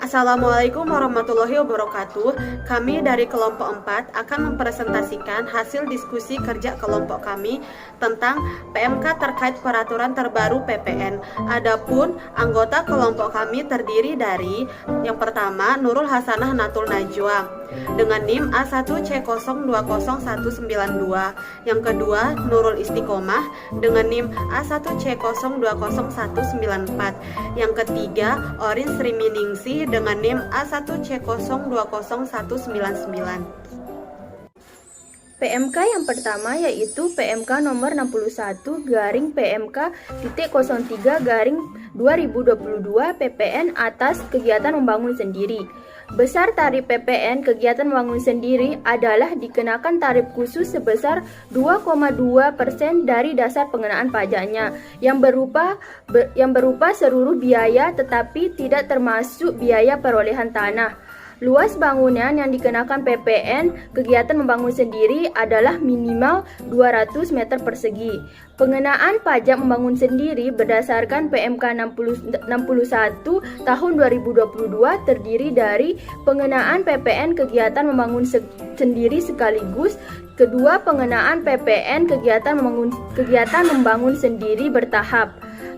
Assalamualaikum warahmatullahi wabarakatuh. Kami dari kelompok 4 akan mempresentasikan hasil diskusi kerja kelompok kami tentang PMK terkait peraturan terbaru PPN. Adapun anggota kelompok kami terdiri dari yang pertama Nurul Hasanah Natul Najwa dengan NIM A1C020192, yang kedua Nurul Istiqomah dengan NIM A1C020194, yang ketiga Orin Sriminingsih dengan NIM A1C020199. PMK yang pertama yaitu PMK nomor 61 garing PMK titik 03 garing 2022 PPN atas kegiatan membangun sendiri. Besar tarif PPN kegiatan membangun sendiri adalah dikenakan tarif khusus sebesar 2,2% dari dasar pengenaan pajaknya yang berupa seluruh biaya tetapi tidak termasuk biaya perolehan tanah. Luas bangunan yang dikenakan PPN kegiatan membangun sendiri adalah minimal 200 meter persegi. Pengenaan pajak membangun sendiri berdasarkan PMK 61 tahun 2022 terdiri dari pengenaan PPN kegiatan membangun sendiri sekaligus kedua pengenaan PPN kegiatan membangun sendiri bertahap.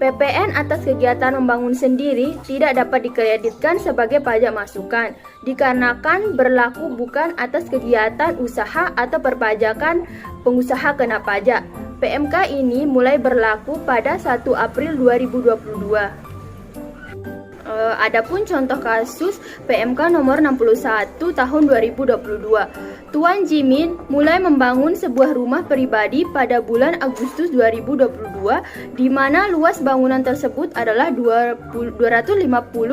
PPN atas kegiatan membangun sendiri tidak dapat dikreditkan sebagai pajak masukan dikarenakan berlaku bukan atas kegiatan usaha atau perpajakan pengusaha kena pajak. PMK ini mulai berlaku pada 1 April 2022. Adapun contoh kasus PMK nomor 61 tahun 2022. Tuan Jimin mulai membangun sebuah rumah pribadi pada bulan Agustus 2022 di mana luas bangunan tersebut adalah 250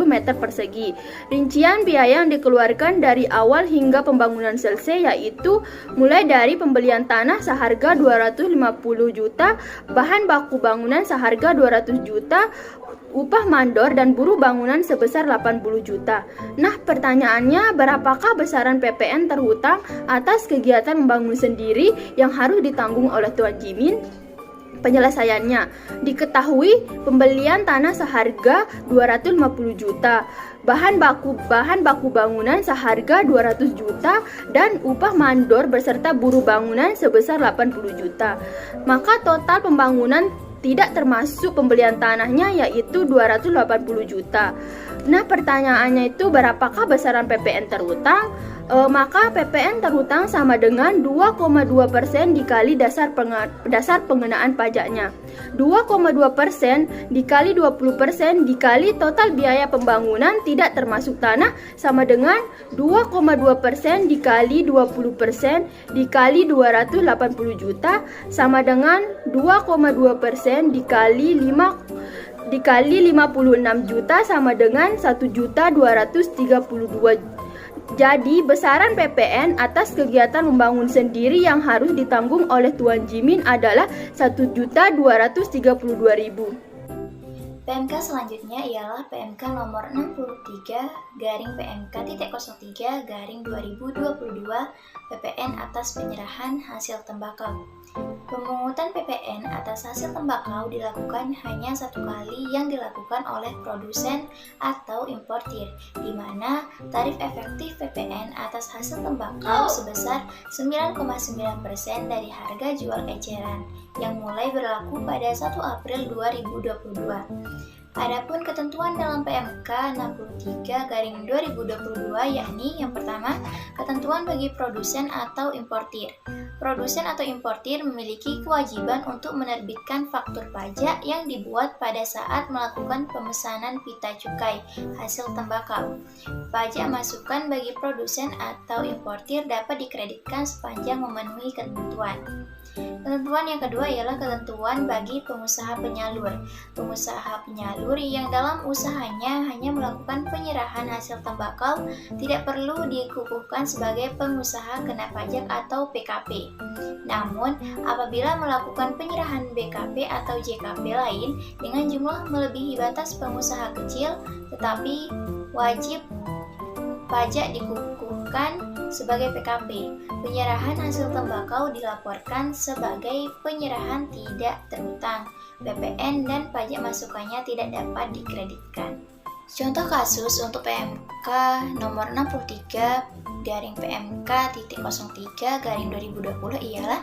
meter persegi. Rincian biaya yang dikeluarkan dari awal hingga pembangunan selesai yaitu mulai dari pembelian tanah seharga 250 juta, bahan baku bangunan seharga 200 juta, upah mandor dan buruh bangunan sebesar 80 juta. Nah, pertanyaannya berapakah besaran PPN terhutang atas kegiatan membangun sendiri yang harus ditanggung oleh Tuan Jimin? Penyelesaiannya, diketahui pembelian tanah seharga 250 juta, bahan baku bangunan seharga 200 juta dan upah mandor beserta buruh bangunan sebesar 80 juta. Maka total pembangunan tidak termasuk pembelian tanahnya yaitu 280 juta. Nah, pertanyaannya itu berapakah besaran PPN terhutang? Maka PPN terhutang sama dengan 2,2% dikali dasar pengenaan pajaknya. 2,2% dikali 20% dikali total biaya pembangunan tidak termasuk tanah sama dengan 2,2% dikali 20% dikali 280 juta sama dengan 2,2% dikali 56 juta sama dengan 1.232. Jadi, besaran PPN atas kegiatan membangun sendiri yang harus ditanggung oleh Tuan Jimin adalah 1.232.000. PMK selanjutnya ialah PMK nomor 63 garing PMK titik 03 garing 2022 PPN atas penyerahan hasil tembakau. Pemungutan PPN atas hasil tembakau dilakukan hanya satu kali yang dilakukan oleh produsen atau importir, di mana tarif efektif PPN atas hasil tembakau sebesar 9,9% dari harga jual eceran yang mulai berlaku pada 1 April 2022. Adapun ketentuan dalam PMK 63 garing 2022 yakni yang pertama, ketentuan bagi produsen atau importir. Produsen atau importir memiliki kewajiban untuk menerbitkan faktur pajak yang dibuat pada saat melakukan pemesanan pita cukai hasil tembakau. Pajak masukan bagi produsen atau importir dapat dikreditkan sepanjang memenuhi ketentuan. Ketentuan yang kedua ialah ketentuan bagi pengusaha penyalur. Pengusaha penyalur yang dalam usahanya hanya melakukan penyerahan hasil tembakau tidak perlu dikukuhkan sebagai pengusaha kena pajak atau PKP. Namun, apabila melakukan penyerahan BKP atau JKP lain dengan jumlah melebihi batas pengusaha kecil, tetapi wajib pajak dikukuhkan sebagai PKP. Penyerahan hasil tembakau dilaporkan sebagai penyerahan tidak terhutang. PPN dan pajak masukannya tidak dapat dikreditkan. Contoh kasus untuk PMK nomor 63 PMK.03/2020 ialah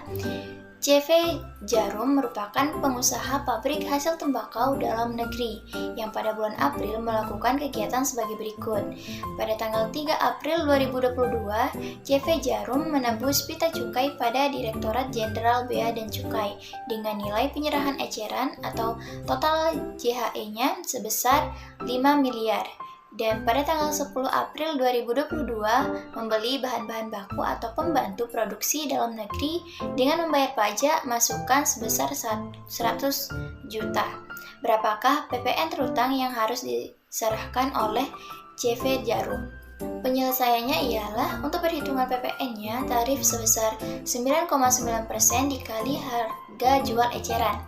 CV Jarum merupakan pengusaha pabrik hasil tembakau dalam negeri yang pada bulan April melakukan kegiatan sebagai berikut. Pada tanggal 3 April 2022, CV Jarum menembus pita cukai pada Direktorat Jenderal Bea dan Cukai dengan nilai penyerahan eceran atau total JHE-nya sebesar 5 miliar. Dan pada tanggal 10 April 2022 membeli bahan-bahan baku atau pembantu produksi dalam negeri dengan membayar pajak masukan sebesar 100 juta. Berapakah PPN terhutang yang harus diserahkan oleh CV Jarum? Penyelesaiannya ialah untuk perhitungan PPN-nya tarif sebesar 9,9% dikali harga jual eceran.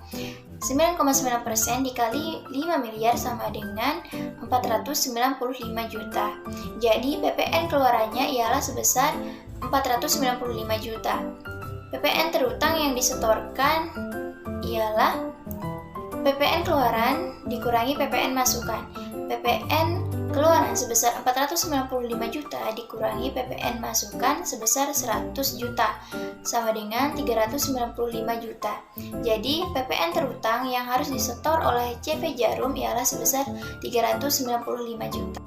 9,9% dikali 5 miliar sama dengan 495 juta. Jadi PPN keluarannya ialah sebesar 495 juta. PPN terhutang yang disetorkan ialah PPN keluaran dikurangi PPN masukan. PPN keluaran sebesar 495 juta dikurangi PPN masukan sebesar 100 juta sama dengan 395 juta. Jadi PPN terhutang yang harus disetor oleh CV Jarum ialah sebesar 395 juta.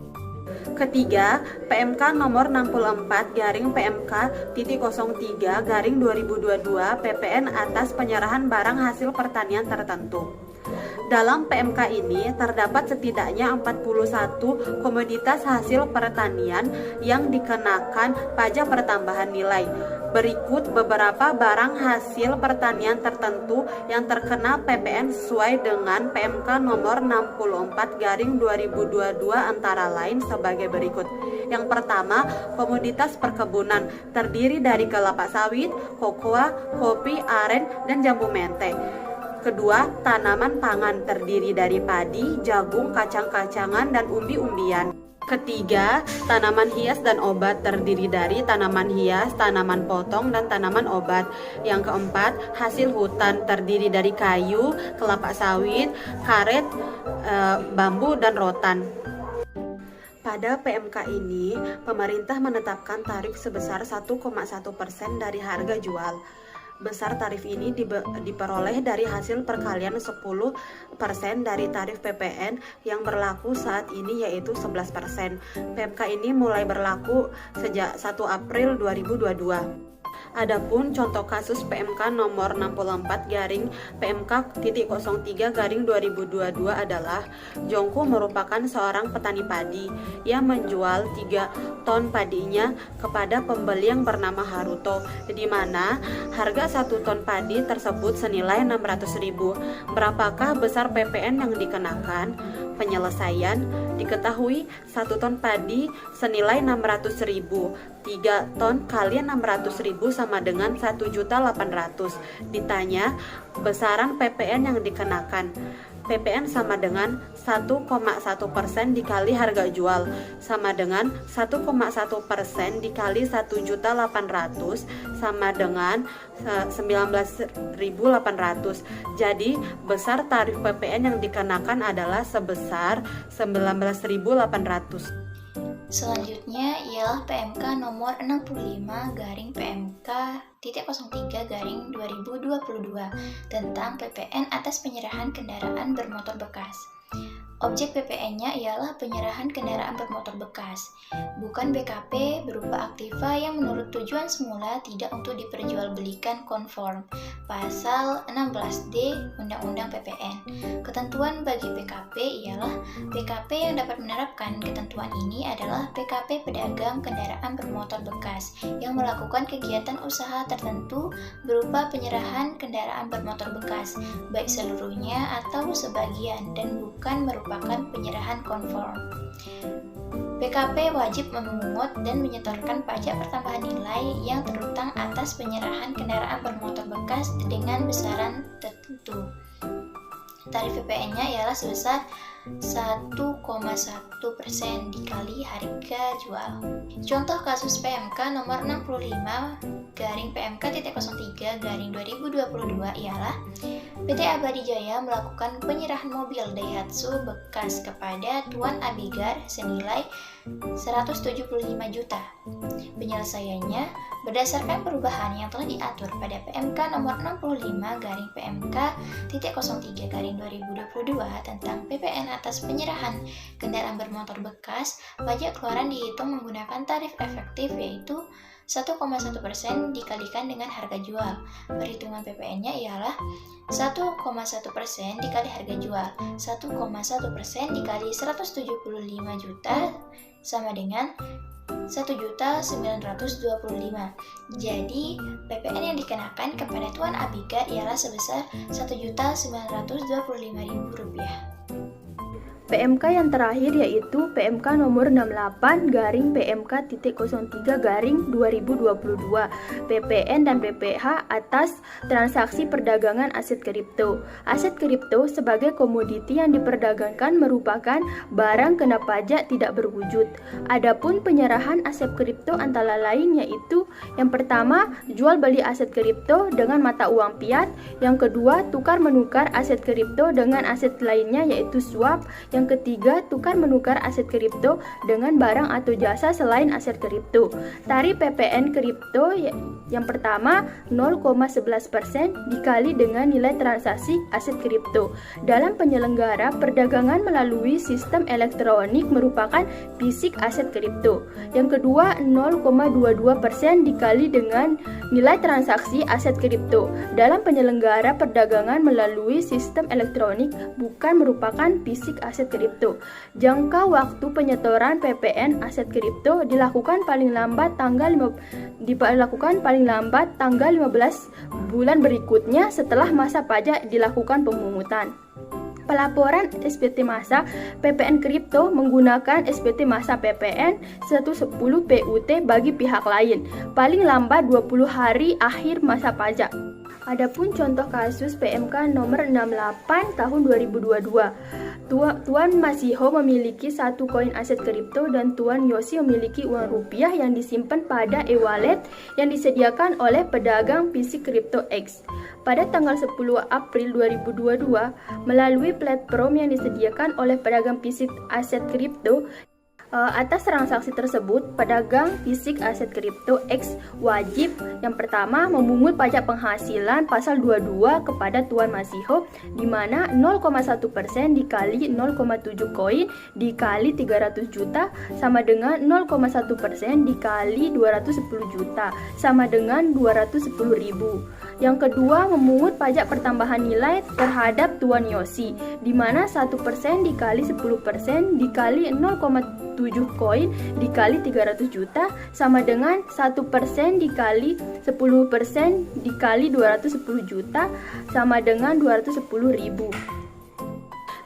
Ketiga, PMK nomor 64-PMK.03/2022 PPN atas penyerahan barang hasil pertanian tertentu. Dalam PMK ini terdapat setidaknya 41 komoditas hasil pertanian yang dikenakan pajak pertambahan nilai. Berikut beberapa barang hasil pertanian tertentu yang terkena PPN sesuai dengan PMK nomor 64/2022 antara lain sebagai berikut. Yang pertama, komoditas perkebunan terdiri dari kelapa sawit, kokoa, kopi, aren, dan jambu mente. Kedua, tanaman pangan terdiri dari padi, jagung, kacang-kacangan, dan umbi-umbian. Ketiga, tanaman hias dan obat terdiri dari tanaman hias, tanaman potong, dan tanaman obat. Yang keempat, hasil hutan terdiri dari kayu, kelapa sawit, karet, bambu, dan rotan. Pada PMK ini, pemerintah menetapkan tarif sebesar 1,1% dari harga jual. Besar tarif ini diperoleh dari hasil perkalian 10% dari tarif PPN yang berlaku saat ini yaitu 11%. PMK ini mulai berlaku sejak 1 April 2022. Adapun contoh kasus PMK nomor 64-PMK.03/2022 adalah Jongko merupakan seorang petani padi. Ia menjual 3 ton padinya kepada pembeli yang bernama Haruto, di mana harga 1 ton padi tersebut senilai 600.000. Berapakah besar PPN yang dikenakan? Penyelesaian, diketahui 1 ton padi senilai 600.000. 3 ton kali 600.000 sama dengan 1.800.000. Ditanya besaran PPN yang dikenakan. PPN sama dengan 1,1% dikali harga jual sama dengan 1,1% dikali 1.800.000 sama dengan 19.800. Jadi besar tarif PPN yang dikenakan adalah sebesar 19.800. Selanjutnya ialah PMK nomor 65-PMK.03/2022 tentang PPN atas penyerahan kendaraan bermotor bekas. Objek PPN-nya ialah penyerahan kendaraan bermotor bekas, bukan BKP berupa aktiva yang menurut tujuan semula tidak untuk diperjualbelikan konform Pasal 16D Undang-Undang PPN. Ketentuan bagi PKP ialah PKP yang dapat menerapkan ketentuan ini adalah PKP pedagang kendaraan bermotor bekas yang melakukan kegiatan usaha tertentu berupa penyerahan kendaraan bermotor bekas, baik seluruhnya atau sebagian, dan bukan merupakan penyerahan konform. PKP wajib memungut dan menyetorkan pajak pertambahan nilai yang terhutang atas penyerahan kendaraan bermotor bekas dengan besaran tertentu. Tarif PPN-nya ialah sebesar 1,1% dikali harga jual. Contoh kasus PMK nomor 65 garing PMK.03 garing 2022 ialah PT Abadi Jaya melakukan penyerahan mobil Daihatsu bekas kepada Tuan Abigar senilai 175 juta. Penyelesaiannya berdasarkan perubahan yang telah diatur pada PMK nomor 65 garing PMK.03 garing 2022 tentang PPN atas penyerahan kendaraan bermotor bekas, pajak keluaran dihitung menggunakan tarif efektif yaitu 1,1% dikalikan dengan harga jual. Perhitungan PPN-nya ialah 1,1% dikali harga jual. 1,1% dikali 175 juta sama dengan 1.925. Jadi, PPN yang dikenakan kepada Tuan Abigar ialah sebesar Rp1.925.000. PMK yang terakhir yaitu PMK nomor 68 garing PMK.03 garing 2022 PPN dan PPH atas transaksi perdagangan aset kripto. Aset kripto sebagai komoditi yang diperdagangkan merupakan barang kena pajak tidak berwujud. Adapun penyerahan aset kripto antara lain yaitu yang pertama, jual beli aset kripto dengan mata uang fiat, yang kedua, tukar menukar aset kripto dengan aset lainnya yaitu swap, yang ketiga, tukar menukar aset kripto dengan barang atau jasa selain aset kripto. Tarif PPN kripto yang pertama 0,11% dikali dengan nilai transaksi aset kripto. Dalam penyelenggara perdagangan melalui sistem elektronik merupakan fisik aset kripto. Yang kedua 0,22% dikali dengan nilai transaksi aset kripto. Dalam penyelenggara perdagangan melalui sistem elektronik bukan merupakan fisik aset kripto. Jangka waktu penyetoran PPN aset kripto dilakukan paling lambat tanggal 15 bulan berikutnya setelah masa pajak dilakukan pemungutan. Pelaporan SPT masa PPN kripto menggunakan SPT masa PPN 110 PUT bagi pihak lain, paling lambat 20 hari akhir masa pajak. Adapun contoh kasus PMK nomor 68 tahun 2022. Tuan Masiho memiliki satu koin aset kripto dan Tuan Yosi memiliki uang rupiah yang disimpan pada e-wallet yang disediakan oleh pedagang fisik kripto X. Pada tanggal 10 April 2022, melalui platform yang disediakan oleh pedagang fisik aset kripto, atas transaksi tersebut, pedagang fisik aset kripto X wajib yang pertama memungut pajak penghasilan pasal 22 kepada Tuan Masiho, di mana 0,1% dikali 0,7 koin dikali 300 juta sama dengan 0,1% dikali 210 juta sama dengan 210.000. Yang kedua, memungut pajak pertambahan nilai terhadap Tuan Yosi, di mana 1% dikali 10% dikali 0,7 koin dikali 300 juta sama dengan 1% dikali 10% dikali 210 juta sama dengan 210.000.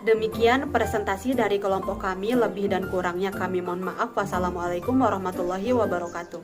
Demikian presentasi dari kelompok kami, lebih dan kurangnya kami mohon maaf. Wassalamualaikum warahmatullahi wabarakatuh.